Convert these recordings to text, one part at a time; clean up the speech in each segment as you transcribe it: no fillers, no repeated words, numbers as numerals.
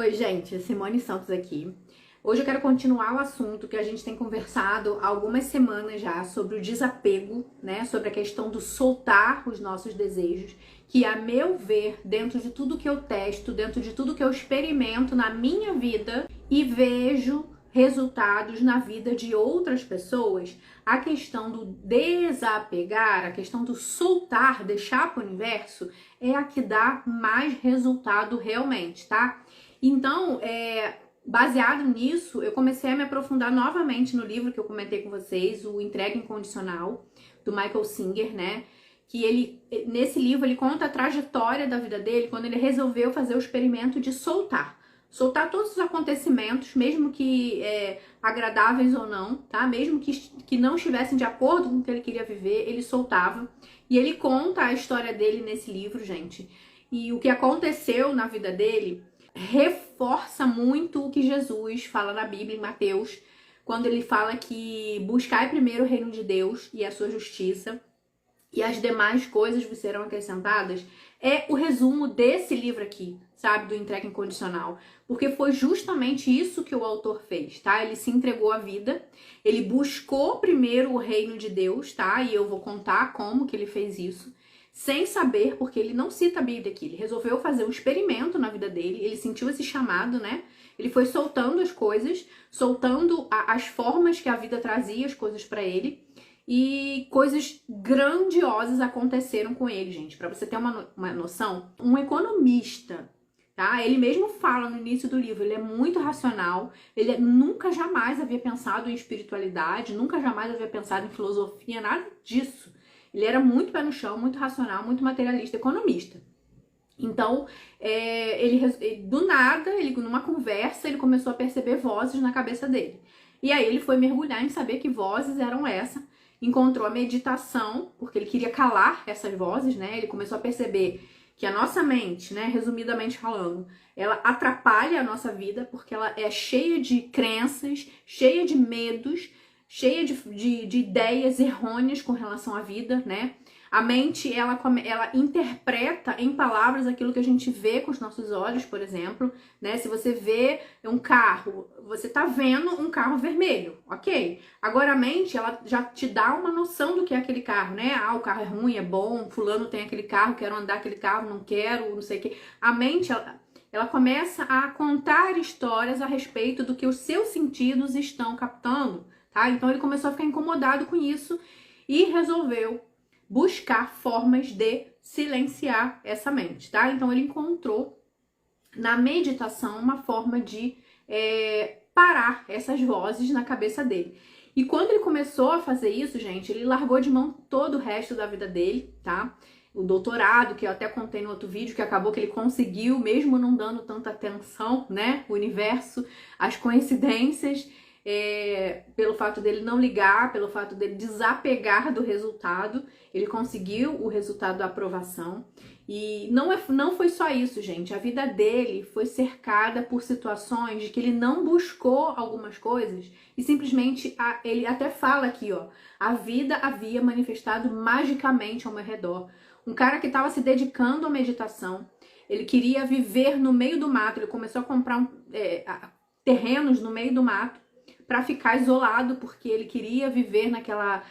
Oi, gente, Simone Santos aqui. Hoje eu quero continuar o assunto que a gente tem conversado há algumas semanas já sobre o desapego, né? Sobre a questão do soltar os nossos desejos, que a meu ver, dentro de tudo que eu testo, dentro de tudo que eu experimento na minha vida e vejo resultados na vida de outras pessoas, a questão do desapegar, a questão do soltar, deixar para o universo, é a que dá mais resultado realmente, tá? Então, baseado nisso, eu comecei a me aprofundar novamente no livro que eu comentei com vocês, o Entrega Incondicional, do Michael Singer, né? Que nesse livro, ele conta a trajetória da vida dele quando ele resolveu fazer o experimento de soltar. Soltar todos os acontecimentos, mesmo que agradáveis ou não, tá? Mesmo que não estivessem de acordo com o que ele queria viver, ele soltava. E ele conta a história dele nesse livro, gente. E o que aconteceu na vida dele reforça muito o que Jesus fala na Bíblia, em Mateus, quando ele fala que buscai primeiro o reino de Deus e a sua justiça, e as demais coisas vos serão acrescentadas. É o resumo desse livro aqui, sabe, do Entrega Incondicional, porque foi justamente isso que o autor fez, tá? Ele se entregou à vida, ele buscou primeiro o reino de Deus, tá? E eu vou contar como que ele fez isso, sem saber, porque ele não cita a Bíblia aqui. Ele resolveu fazer um experimento na vida dele, ele sentiu esse chamado, né? Ele foi soltando as coisas, soltando as formas que a vida trazia as coisas pra ele, e coisas grandiosas aconteceram com ele, gente. Pra você ter uma noção, um economista, tá? Ele mesmo fala no início do livro, ele é muito racional, ele nunca jamais havia pensado em espiritualidade, nunca jamais havia pensado em filosofia, nada disso. Ele era muito pé no chão, muito racional, muito materialista, economista. Então, do nada, numa conversa, ele começou a perceber vozes na cabeça dele. E aí ele foi mergulhar em saber que vozes eram essas. Encontrou a meditação, porque ele queria calar essas vozes, né? Ele começou a perceber que a nossa mente, né, resumidamente falando, ela atrapalha a nossa vida, porque ela é cheia de crenças, cheia de medos, cheia de ideias errôneas com relação à vida, né? A mente, ela interpreta em palavras aquilo que a gente vê com os nossos olhos, por exemplo, né? Se você vê um carro, você tá vendo um carro vermelho, ok? Agora a mente, ela já te dá uma noção do que é aquele carro, né? Ah, o carro é ruim, é bom, fulano tem aquele carro, quero andar aquele carro, não quero, não sei o quê. A mente, ela começa a contar histórias a respeito do que os seus sentidos estão captando, tá? Então ele começou a ficar incomodado com isso e resolveu buscar formas de silenciar essa mente, tá? Então ele encontrou na meditação uma forma de parar essas vozes na cabeça dele. E quando ele começou a fazer isso, gente, ele largou de mão todo o resto da vida dele, tá? O doutorado, que eu até contei no outro vídeo, que acabou que ele conseguiu, mesmo não dando tanta atenção, né? O universo, as coincidências, pelo fato dele não ligar, pelo fato dele desapegar do resultado, ele conseguiu o resultado da aprovação. E não foi só isso, gente. A vida dele foi cercada por situações de que ele não buscou algumas coisas e simplesmente, ele até fala aqui, ó, a vida havia manifestado magicamente ao meu redor. Um cara que estava se dedicando à meditação, ele queria viver no meio do mato, ele começou a comprar terrenos no meio do mato para ficar isolado, porque ele queria viver naquela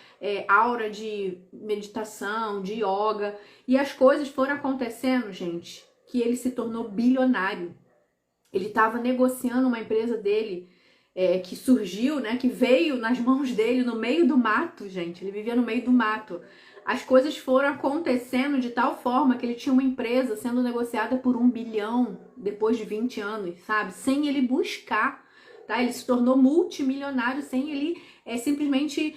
aura de meditação, de yoga. E as coisas foram acontecendo, gente, que ele se tornou bilionário. Ele estava negociando uma empresa dele que surgiu, né, que veio nas mãos dele no meio do mato, gente. Ele vivia no meio do mato. As coisas foram acontecendo de tal forma que ele tinha uma empresa sendo negociada por 1 bilhão depois de 20 anos, sabe? Sem ele buscar. Tá? Ele se tornou multimilionário sem ele simplesmente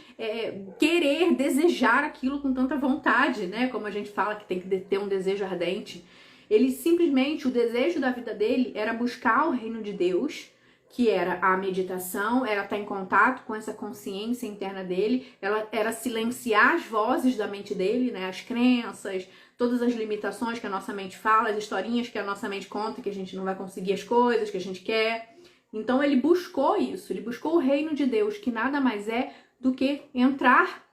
querer, desejar aquilo com tanta vontade, né? Como a gente fala que tem que ter um desejo ardente. Ele simplesmente, o desejo da vida dele era buscar o reino de Deus, que era a meditação, era estar em contato com essa consciência interna dele, era silenciar as vozes da mente dele, né? As crenças, todas as limitações que a nossa mente fala, as historinhas que a nossa mente conta, que a gente não vai conseguir as coisas que a gente quer. Então ele buscou isso, ele buscou o reino de Deus, que nada mais é do que entrar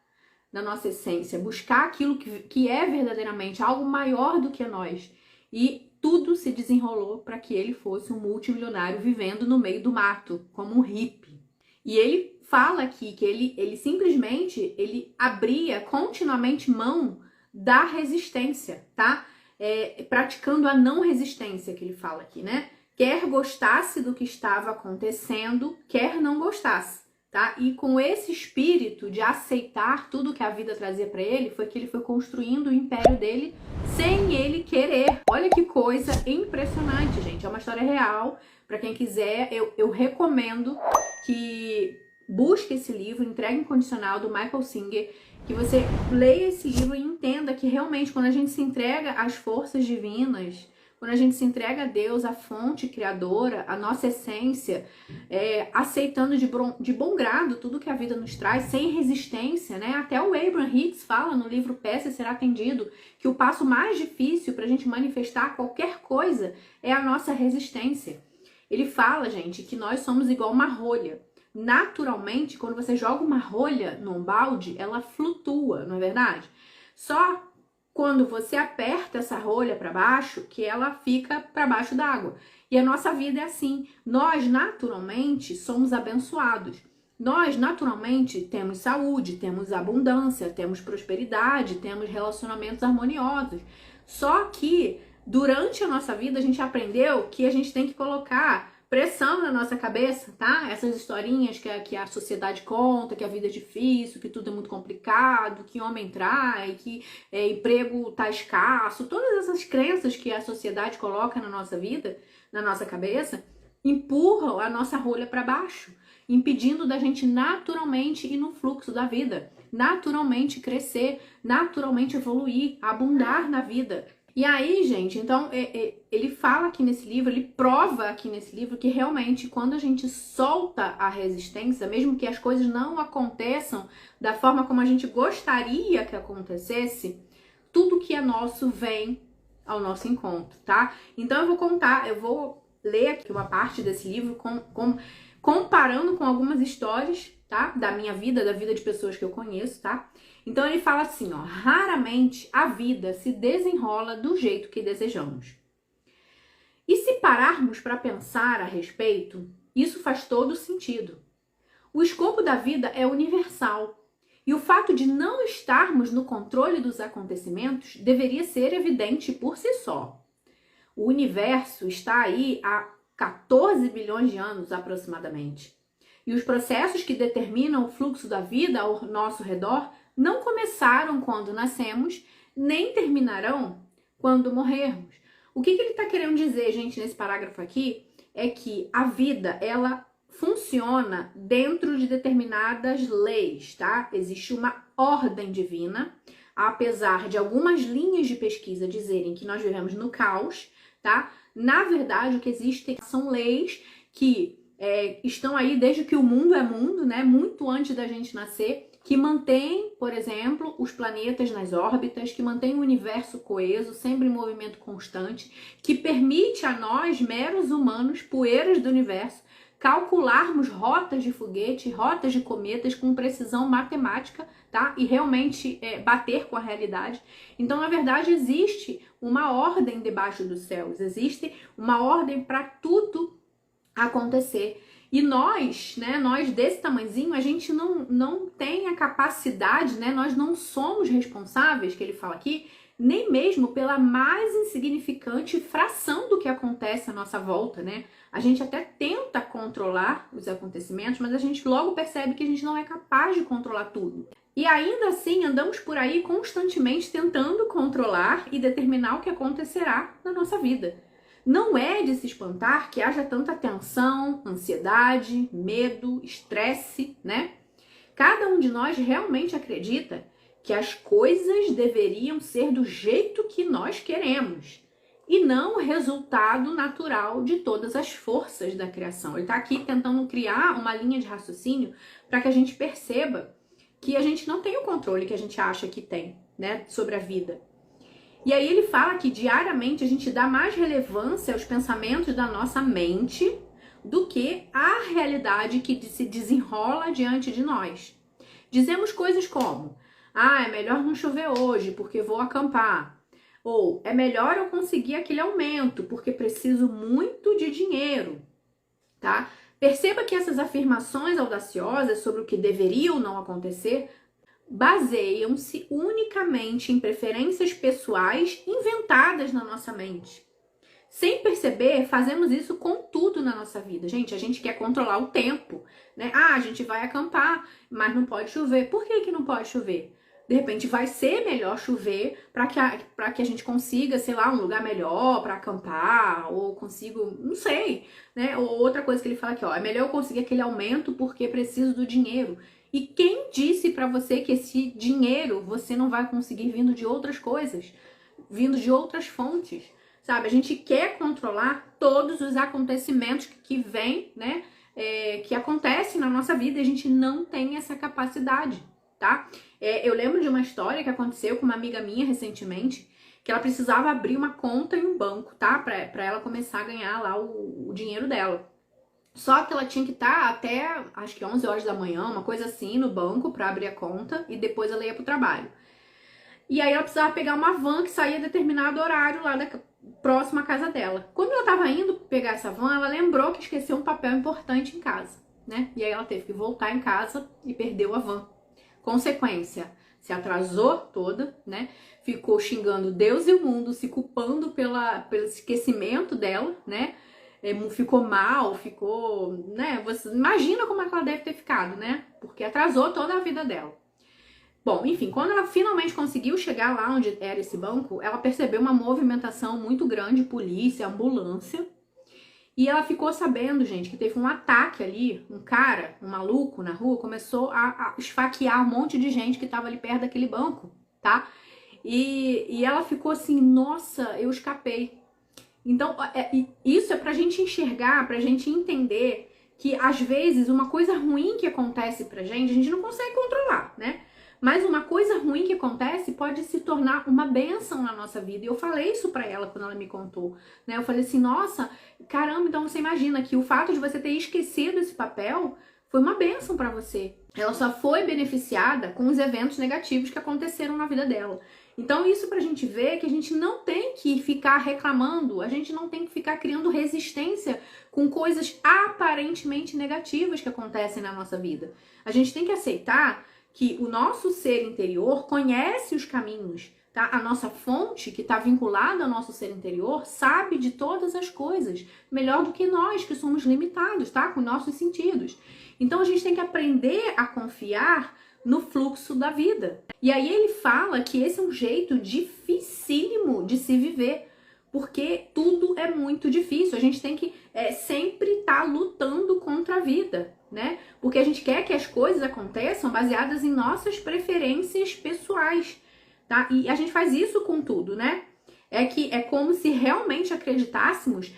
na nossa essência, buscar aquilo que é verdadeiramente algo maior do que nós. E tudo se desenrolou para que ele fosse um multimilionário vivendo no meio do mato, como um hippie. E ele fala aqui que ele simplesmente abria continuamente mão da resistência, tá? Praticando a não resistência, que ele fala aqui, né? Quer gostasse do que estava acontecendo, quer não gostasse, tá? E com esse espírito de aceitar tudo que a vida trazia para ele, foi que ele foi construindo o império dele sem ele querer. Olha que coisa impressionante, gente. É uma história real. Para quem quiser, eu recomendo que busque esse livro, Entrega Incondicional, do Michael Singer, que você leia esse livro e entenda que realmente quando a gente se entrega às forças divinas, quando a gente se entrega a Deus, a fonte criadora, a nossa essência, aceitando de bom grado tudo que a vida nos traz, sem resistência, né? Até o Abraham Hicks fala no livro Peça e Será Atendido que o passo mais difícil para a gente manifestar qualquer coisa é a nossa resistência. Ele fala, gente, que nós somos igual uma rolha. Naturalmente, quando você joga uma rolha num balde, ela flutua, não é verdade? Só quando você aperta essa rolha para baixo, que ela fica para baixo d'água. E a nossa vida é assim. Nós, naturalmente, somos abençoados. Nós, naturalmente, temos saúde, temos abundância, temos prosperidade, temos relacionamentos harmoniosos. Só que, durante a nossa vida, a gente aprendeu que a gente tem que colocar pressão na nossa cabeça, tá? Essas historinhas que a sociedade conta, que a vida é difícil, que tudo é muito complicado, que homem trai, que emprego tá escasso, todas essas crenças que a sociedade coloca na nossa vida, na nossa cabeça, empurram a nossa rolha para baixo, impedindo da gente naturalmente ir no fluxo da vida, naturalmente crescer, naturalmente evoluir, abundar na vida. E aí, gente, então, ele fala aqui nesse livro, ele prova aqui nesse livro que realmente quando a gente solta a resistência, mesmo que as coisas não aconteçam da forma como a gente gostaria que acontecesse, tudo que é nosso vem ao nosso encontro, tá? Então eu vou ler aqui uma parte desse livro comparando com algumas histórias, tá? Da minha vida, da vida de pessoas que eu conheço, tá? Então ele fala assim, ó, raramente a vida se desenrola do jeito que desejamos. E se pararmos para pensar a respeito, isso faz todo sentido. O escopo da vida é universal e o fato de não estarmos no controle dos acontecimentos deveria ser evidente por si só. O universo está aí há 14 bilhões de anos aproximadamente. E os processos que determinam o fluxo da vida ao nosso redor não começaram quando nascemos, nem terminarão quando morrermos. O que ele está querendo dizer, gente, nesse parágrafo aqui, é que a vida, ela funciona dentro de determinadas leis, tá? Existe uma ordem divina, apesar de algumas linhas de pesquisa dizerem que nós vivemos no caos, tá? Na verdade, o que existem são leis que estão aí desde que o mundo é mundo, né? Muito antes da gente nascer, que mantém, por exemplo, os planetas nas órbitas, que mantém o universo coeso, sempre em movimento constante, que permite a nós, meros humanos, poeiras do universo, calcularmos rotas de foguete, rotas de cometas com precisão matemática, tá? E realmente bater com a realidade. Então, na verdade, existe uma ordem debaixo dos céus, existe uma ordem para tudo acontecer. E nós, né, nós desse tamanhozinho, a gente não tem a capacidade, né, nós não somos responsáveis, que ele fala aqui, nem mesmo pela mais insignificante fração do que acontece à nossa volta, né? A gente até tenta controlar os acontecimentos, mas a gente logo percebe que a gente não é capaz de controlar tudo. E ainda assim, andamos por aí constantemente tentando controlar e determinar o que acontecerá na nossa vida. Não é de se espantar que haja tanta tensão, ansiedade, medo, estresse, né? Cada um de nós realmente acredita que as coisas deveriam ser do jeito que nós queremos e não o resultado natural de todas as forças da criação. Ele está aqui tentando criar uma linha de raciocínio para que a gente perceba que a gente não tem o controle que a gente acha que tem, né, sobre a vida. E aí ele fala que diariamente a gente dá mais relevância aos pensamentos da nossa mente do que à realidade que se desenrola diante de nós. Dizemos coisas como, é melhor não chover hoje porque vou acampar. Ou é melhor eu conseguir aquele aumento, porque preciso muito de dinheiro, tá? Perceba que essas afirmações audaciosas sobre o que deveria ou não acontecer baseiam-se unicamente em preferências pessoais inventadas na nossa mente. Sem perceber, fazemos isso com tudo na nossa vida. Gente, a gente quer controlar o tempo, né? Ah, a gente vai acampar, mas não pode chover. Por que que não pode chover? De repente vai ser melhor chover para que a gente consiga, sei lá, um lugar melhor para acampar, ou consigo, não sei, né? Ou outra coisa que ele fala aqui, ó, é melhor eu conseguir aquele aumento porque preciso do dinheiro. E quem disse para você que esse dinheiro você não vai conseguir vindo de outras coisas, vindo de outras fontes? Sabe, a gente quer controlar todos os acontecimentos que vêm, né, que acontecem na nossa vida, e a gente não tem essa capacidade, tá? Eu lembro de uma história que aconteceu com uma amiga minha recentemente, que ela precisava abrir uma conta em um banco, tá? Pra ela começar a ganhar lá o dinheiro dela. Só que ela tinha que estar até, acho que 11 horas da manhã, uma coisa assim, no banco pra abrir a conta, e depois ela ia pro trabalho. E aí ela precisava pegar uma van que saía a determinado horário lá próximo à casa dela. Quando ela estava indo pegar essa van, ela lembrou que esqueceu um papel importante em casa, né? E aí ela teve que voltar em casa e perdeu a van. Consequência, se atrasou toda, né? Ficou xingando Deus e o mundo, se culpando pelo esquecimento dela, né? Ficou mal, ficou, né? Você imagina como é que ela deve ter ficado, né? Porque atrasou toda a vida dela. Bom, enfim, quando ela finalmente conseguiu chegar lá onde era esse banco, ela percebeu uma movimentação muito grande, polícia, ambulância. E ela ficou sabendo, gente, que teve um ataque ali, um cara, um maluco na rua, começou a esfaquear um monte de gente que estava ali perto daquele banco, tá? E ela ficou assim, nossa, eu escapei. Então, isso é pra gente enxergar, pra gente entender que às vezes uma coisa ruim que acontece pra gente, a gente não consegue controlar, né? Mas uma coisa ruim que acontece pode se tornar uma bênção na nossa vida. E eu falei isso pra ela quando ela me contou, né? Eu falei assim, nossa, caramba, então você imagina que o fato de você ter esquecido esse papel foi uma bênção pra você. Ela só foi beneficiada com os eventos negativos que aconteceram na vida dela. Então isso pra gente ver que a gente não tem que ficar reclamando, a gente não tem que ficar criando resistência com coisas aparentemente negativas que acontecem na nossa vida. A gente tem que aceitar que o nosso ser interior conhece os caminhos, tá? A nossa fonte, que está vinculada ao nosso ser interior, sabe de todas as coisas, melhor do que nós, que somos limitados, tá? Com nossos sentidos. Então a gente tem que aprender a confiar no fluxo da vida. E aí ele fala que esse é um jeito dificílimo de se viver, porque tudo é muito difícil. A gente tem que sempre estar lutando contra a vida, né? Porque a gente quer que as coisas aconteçam baseadas em nossas preferências pessoais, tá? E a gente faz isso com tudo, né? É como se realmente acreditássemos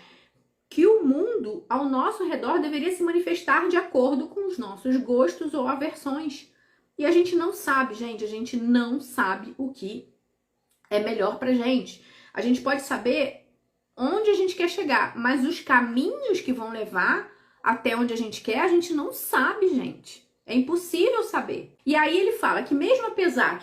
que o mundo ao nosso redor deveria se manifestar de acordo com os nossos gostos ou aversões. E a gente não sabe, gente, a gente não sabe o que é melhor pra gente. A gente pode saber onde a gente quer chegar, mas os caminhos que vão levar até onde a gente quer, a gente não sabe, gente. É impossível saber. E aí ele fala que mesmo apesar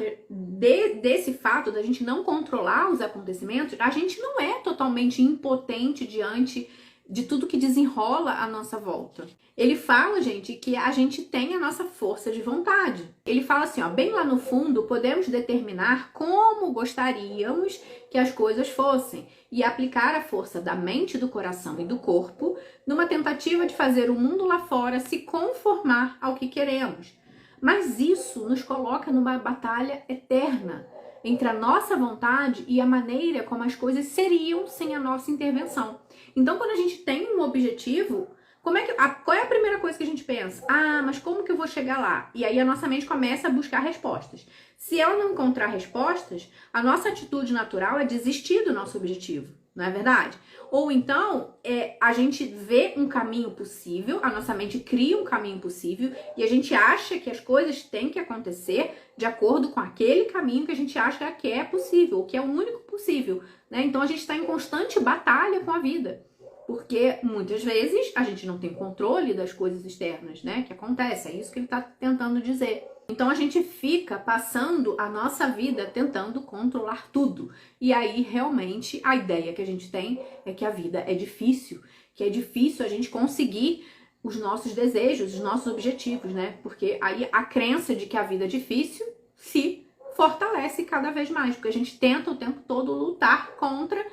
desse fato da gente não controlar os acontecimentos, a gente não é totalmente impotente diante de tudo que desenrola à nossa volta. Ele fala, gente, que a gente tem a nossa força de vontade. Ele fala assim, ó, bem lá no fundo, podemos determinar como gostaríamos que as coisas fossem e aplicar a força da mente, do coração e do corpo numa tentativa de fazer o mundo lá fora se conformar ao que queremos. Mas isso nos coloca numa batalha eterna entre a nossa vontade e a maneira como as coisas seriam sem a nossa intervenção. Então, quando a gente tem um objetivo, qual é a primeira coisa que a gente pensa? Ah, mas como que eu vou chegar lá? E aí a nossa mente começa a buscar respostas. Se ela não encontrar respostas, a nossa atitude natural é desistir do nosso objetivo, não é verdade? Ou então, a gente vê um caminho possível, a nossa mente cria um caminho possível e a gente acha que as coisas têm que acontecer de acordo com aquele caminho que a gente acha que é possível, que é o único possível, né? Então a gente está em constante batalha com a vida, porque muitas vezes a gente não tem controle das coisas externas, né? Que acontece, é isso que ele está tentando dizer. Então a gente fica passando a nossa vida tentando controlar tudo. E aí realmente a ideia que a gente tem é que a vida é difícil, que é difícil a gente conseguir os nossos desejos, os nossos objetivos, né? Porque aí a crença de que a vida é difícil se fortalece cada vez mais, porque a gente tenta o tempo todo lutar contra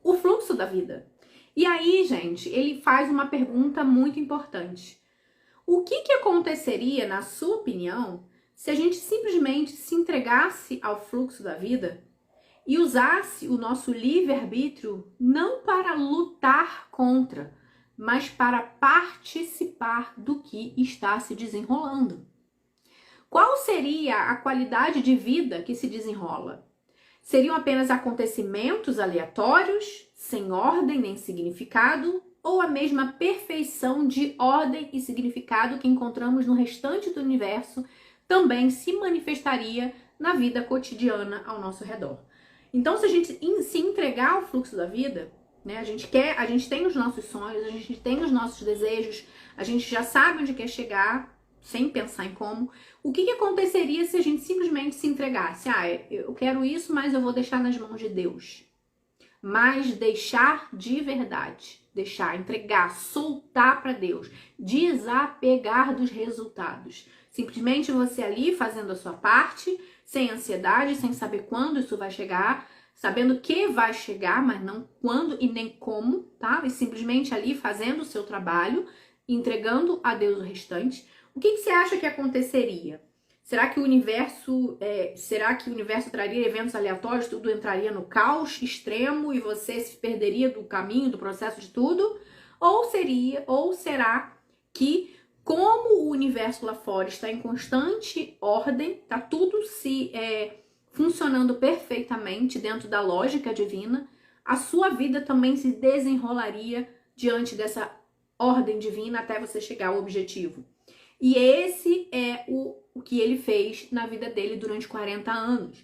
o fluxo da vida. E aí, gente, ele faz uma pergunta muito importante. O que aconteceria, na sua opinião, se a gente simplesmente se entregasse ao fluxo da vida e usasse o nosso livre-arbítrio não para lutar contra, mas para participar do que está se desenrolando? Qual seria a qualidade de vida que se desenrola? Seriam apenas acontecimentos aleatórios, sem ordem nem significado, ou a mesma perfeição de ordem e significado que encontramos no restante do universo também se manifestaria na vida cotidiana ao nosso redor? Então, se a gente se entregar ao fluxo da vida, né, a gente tem os nossos sonhos, a gente tem os nossos desejos, a gente já sabe onde quer chegar, sem pensar em como. O que aconteceria se a gente simplesmente se entregasse? Eu quero isso, mas eu vou deixar nas mãos de Deus. Mas deixar de verdade, deixar, entregar, soltar para Deus, desapegar dos resultados. Simplesmente você ali fazendo a sua parte, sem ansiedade, sem saber quando isso vai chegar, sabendo que vai chegar, mas não quando e nem como, tá? E simplesmente ali fazendo o seu trabalho, entregando a Deus o restante. O que você acha que aconteceria? Será que o universo traria eventos aleatórios, tudo entraria no caos extremo e você se perderia do caminho, do processo de tudo? Ou será que, como o universo lá fora está em constante ordem, tá tudo funcionando perfeitamente dentro da lógica divina, a sua vida também se desenrolaria diante dessa ordem divina até você chegar ao objetivo? E esse é o que ele fez na vida dele durante 40 anos.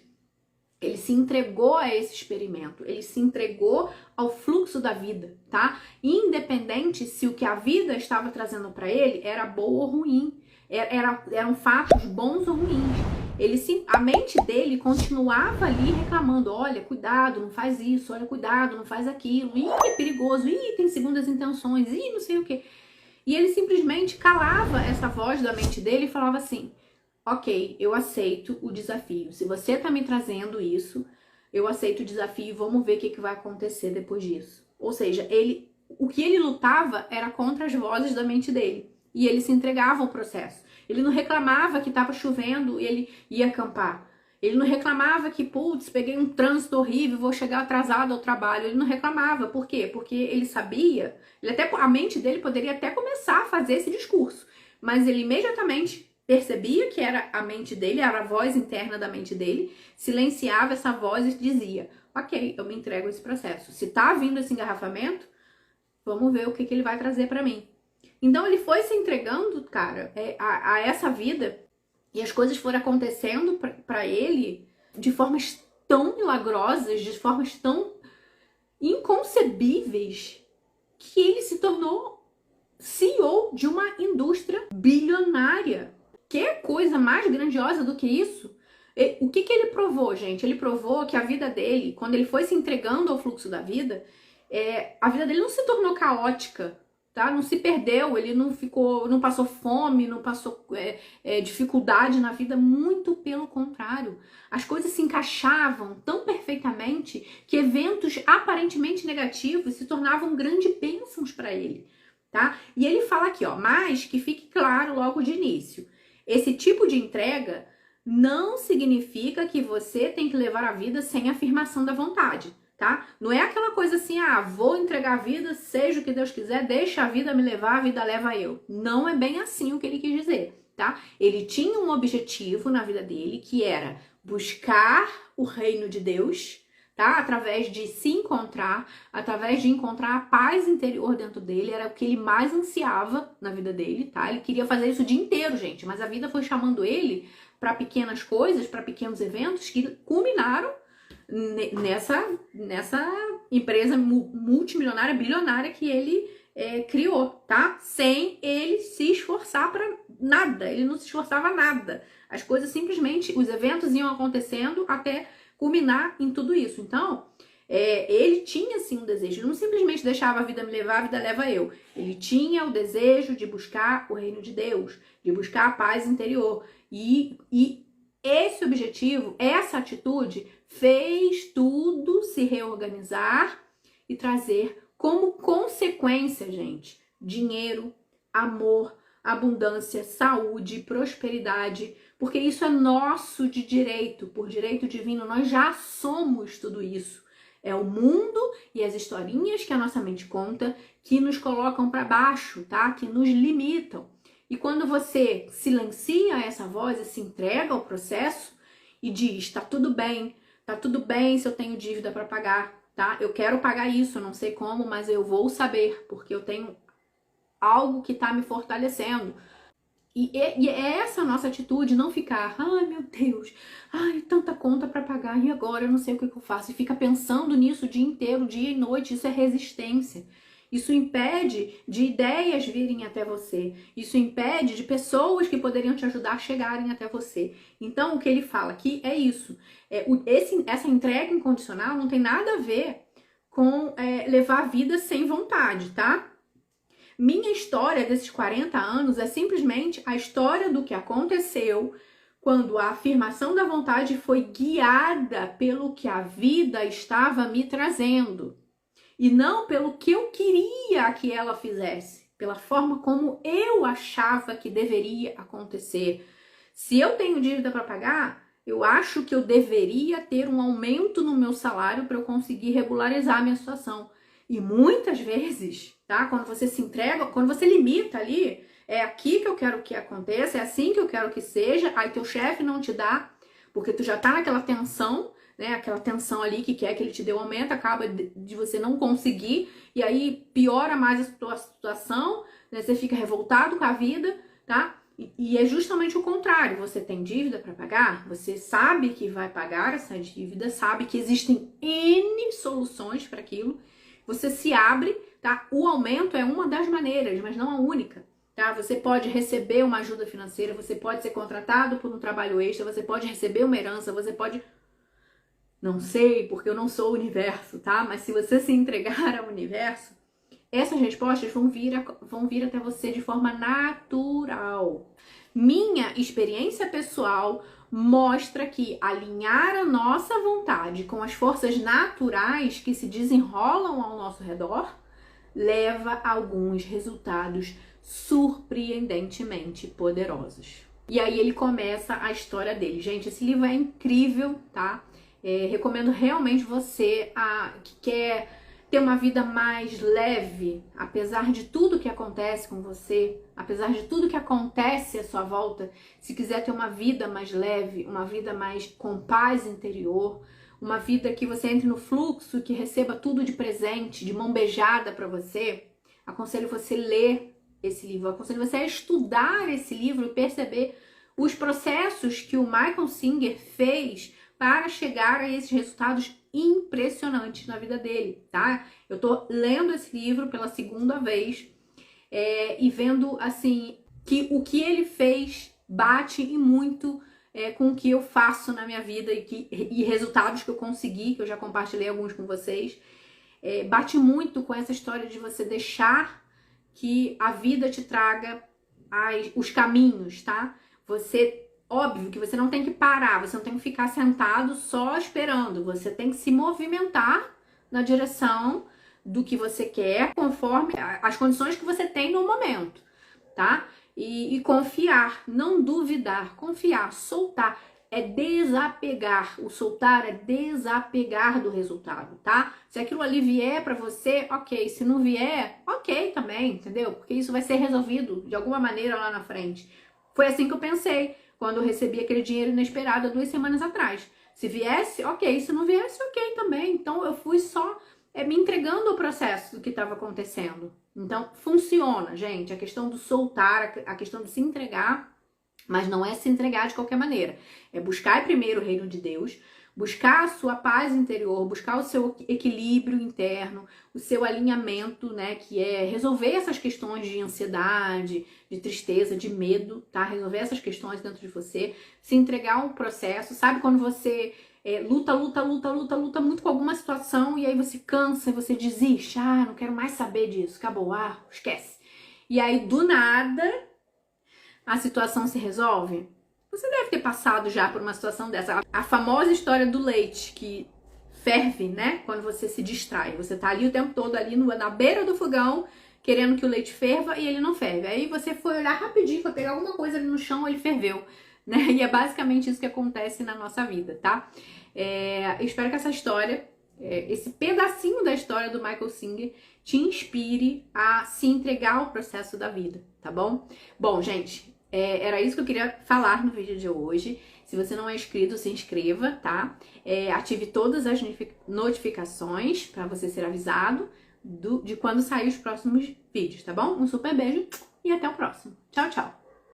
Ele se entregou a esse experimento, ele se entregou ao fluxo da vida, tá? Independente se o que a vida estava trazendo para ele era bom ou ruim, eram fatos bons ou ruins. A mente dele continuava ali reclamando, olha, cuidado, não faz isso, olha, cuidado, não faz aquilo, é perigoso, tem segundas intenções, não sei o quê. E ele simplesmente calava essa voz da mente dele e falava assim, ok, eu aceito o desafio. Se você tá me trazendo isso, eu aceito o desafio e vamos ver o que vai acontecer depois disso. Ou seja, o que ele lutava era contra as vozes da mente dele. E ele se entregava ao processo. Ele não reclamava que estava chovendo e ele ia acampar. Ele não reclamava que, putz, peguei um trânsito horrível, vou chegar atrasado ao trabalho. Ele não reclamava. Por quê? Porque ele sabia, a mente dele poderia até começar a fazer esse discurso. Mas ele imediatamente percebia que era a mente dele, era a voz interna da mente dele, silenciava essa voz e dizia, ok, eu me entrego a esse processo. Se tá vindo esse engarrafamento, vamos ver o que ele vai trazer para mim. Então ele foi se entregando, cara, a essa vida. E as coisas foram acontecendo para ele de formas tão milagrosas, de formas tão inconcebíveis, que ele se tornou CEO de uma indústria bilionária. Que coisa mais grandiosa do que isso? O que ele provou, gente? Ele provou que a vida dele, quando ele foi se entregando ao fluxo da vida, a vida dele não se tornou caótica, tá? Não se perdeu, ele não passou fome, não passou dificuldade na vida, muito pelo contrário. As coisas se encaixavam tão perfeitamente que eventos aparentemente negativos se tornavam grandes bênçãos para ele, tá? E ele fala aqui, ó, mas que fique claro logo de início, esse tipo de entrega não significa que você tem que levar a vida sem afirmação da vontade. Tá? Não é aquela coisa assim, vou entregar a vida, seja o que Deus quiser, deixa a vida me levar, a vida leva eu. Não é bem assim o que ele quis dizer, tá? Ele tinha um objetivo na vida dele, que era buscar o reino de Deus, tá? Através de se encontrar, através de encontrar a paz interior dentro dele, era o que ele mais ansiava na vida dele, tá? Ele queria fazer isso o dia inteiro, gente, mas a vida foi chamando ele para pequenas coisas, para pequenos eventos que culminaram nessa empresa multimilionária, bilionária que ele criou, tá? Sem ele se esforçar para nada, ele não se esforçava nada. As coisas simplesmente, os eventos iam acontecendo até culminar em tudo isso. Então, ele tinha sim um desejo, ele não simplesmente deixava a vida me levar, a vida leva eu. Ele tinha o desejo de buscar o reino de Deus, de buscar a paz interior. E esse objetivo, essa atitude, fez tudo se reorganizar e trazer como consequência, gente, dinheiro, amor, abundância, saúde, prosperidade, porque isso é nosso de direito, por direito divino, nós já somos tudo isso. É o mundo e as historinhas que a nossa mente conta que nos colocam para baixo, tá? Que nos limitam. E quando você silencia essa voz e se entrega ao processo e diz, tá tudo bem se eu tenho dívida para pagar, tá? Eu quero pagar isso, eu não sei como, mas eu vou saber, porque eu tenho algo que tá me fortalecendo. E é essa a nossa atitude, não ficar, ai meu Deus, ai tanta conta para pagar e agora eu não sei o que eu faço. E fica pensando nisso o dia inteiro, dia e noite, isso é resistência. Isso impede de ideias virem até você. Isso impede de pessoas que poderiam te ajudar a chegarem até você. Então, o que ele fala aqui é isso. Essa entrega incondicional não tem nada a ver com levar a vida sem vontade, tá? Minha história desses 40 anos é simplesmente a história do que aconteceu quando a afirmação da vontade foi guiada pelo que a vida estava me trazendo. E não pelo que eu queria que ela fizesse, pela forma como eu achava que deveria acontecer. Se eu tenho dívida para pagar, eu acho que eu deveria ter um aumento no meu salário para eu conseguir regularizar a minha situação. E muitas vezes, tá? Quando você se entrega, quando você limita ali, é aqui que eu quero que aconteça, é assim que eu quero que seja, aí teu chefe não te dá, porque tu já tá naquela tensão, né, aquela tensão ali que quer que ele te dê um aumento, acaba de você não conseguir, e aí piora mais a tua situação, né, você fica revoltado com a vida, tá? E é justamente o contrário, você tem dívida para pagar, você sabe que vai pagar essa dívida, sabe que existem N soluções para aquilo, você se abre, tá? O aumento é uma das maneiras, mas não a única. Tá? Você pode receber uma ajuda financeira, você pode ser contratado por um trabalho extra, você pode receber uma herança, você pode... Não sei, porque eu não sou o universo, tá? Mas se você se entregar ao universo, essas respostas vão vir até você de forma natural. Minha experiência pessoal mostra que alinhar a nossa vontade com as forças naturais que se desenrolam ao nosso redor leva a alguns resultados surpreendentemente poderosos. E aí ele começa a história dele. Gente, esse livro é incrível, tá? Recomendo realmente você que quer ter uma vida mais leve, apesar de tudo que acontece com você, apesar de tudo que acontece à sua volta, se quiser ter uma vida mais leve, uma vida mais com paz interior, uma vida que você entre no fluxo, que receba tudo de presente, de mão beijada para você, aconselho você ler esse livro, aconselho você a estudar esse livro e perceber os processos que o Michael Singer fez para chegar a esses resultados impressionantes na vida dele, tá? Eu tô lendo esse livro pela segunda vez e vendo, assim, que o que ele fez bate e muito com o que eu faço na minha vida e resultados que eu consegui, que eu já compartilhei alguns com vocês. Bate muito com essa história de você deixar que a vida te traga os caminhos, tá? Óbvio que você não tem que parar, você não tem que ficar sentado só esperando. Você tem que se movimentar na direção do que você quer, conforme as condições que você tem no momento, tá? E confiar, não duvidar, confiar, soltar. É desapegar. O soltar é desapegar do resultado, tá? Se aquilo ali vier pra você, ok. Se não vier, ok também, entendeu? Porque isso vai ser resolvido de alguma maneira lá na frente. Foi assim que eu pensei quando eu recebi aquele dinheiro inesperado 2 semanas atrás. Se viesse, ok. Se não viesse, ok também. Então, eu fui só me entregando ao processo do que estava acontecendo. Então, funciona, gente. A questão do soltar, a questão de se entregar, mas não é se entregar de qualquer maneira. É buscar primeiro o reino de Deus, buscar a sua paz interior, buscar o seu equilíbrio interno, o seu alinhamento, né, que é resolver essas questões de ansiedade, de tristeza, de medo, tá? Resolver essas questões dentro de você, se entregar ao processo, sabe quando você luta muito com alguma situação e aí você cansa, você desiste, não quero mais saber disso, acabou, esquece. E aí do nada a situação se resolve. Você deve ter passado já por uma situação dessa. A famosa história do leite que ferve, né? Quando você se distrai. Você tá ali o tempo todo ali na beira do fogão, querendo que o leite ferva e ele não ferve. Aí você foi olhar rapidinho, foi pegar alguma coisa ali no chão, ele ferveu, né? E é basicamente isso que acontece na nossa vida, tá? Eu espero que essa história, esse pedacinho da história do Michael Singer, te inspire a se entregar ao processo da vida, tá bom? Bom, gente, era isso que eu queria falar no vídeo de hoje. Se você não é inscrito, se inscreva, tá? Ative todas as notificações para você ser avisado de quando sair os próximos vídeos, tá bom? Um super beijo e até o próximo. Tchau, tchau!